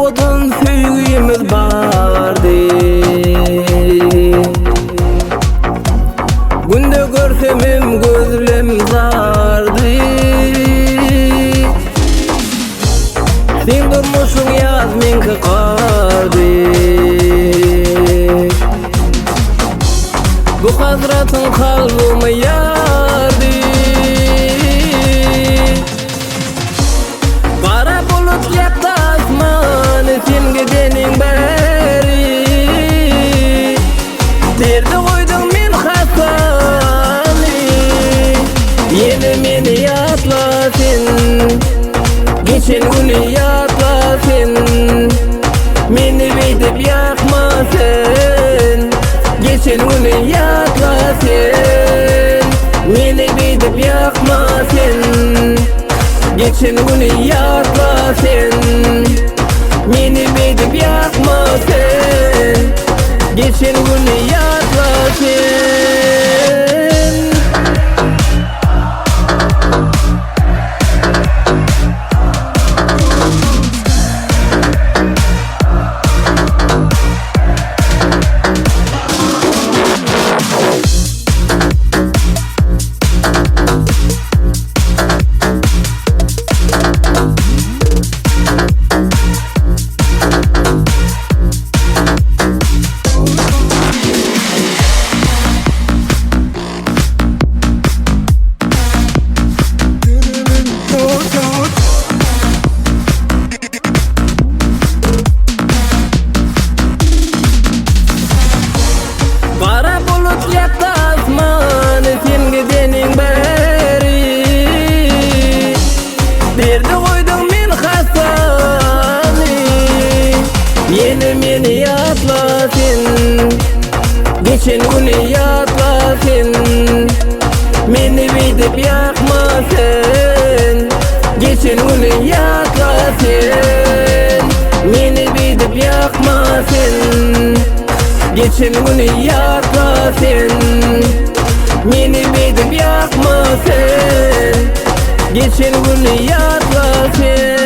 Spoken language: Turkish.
odun süýgüýimiz bardy. Günde görsemem gözlem zardy. Sen durmuşsun yaz menki qardy. Bu hazratın kalbimi yardı. Kara bulut yaptı asmanı sen gidenin beri. Derdi koydun men hasani. Yine meni yatla sen. Geçen günü yatla sen. Meni beydip yakma sen. Geçen günü yatla sen. Meni beydip yakma sen. Geçen günü yatla sen. Meni beydip yakma sen. Geçen günü yatla sen. Kara bulut yaptı asmanı sen gidenin beri. Derdi koydun men hasani. Yine meni yatla sen. Geçen günü yatla sen. Meni beydip yakma sen. Geçen günü yatla sen. Meni beydip yakma sen. Geçen günü yatla sen. Meni beydip yakma sen. Geçen günü yatla sen.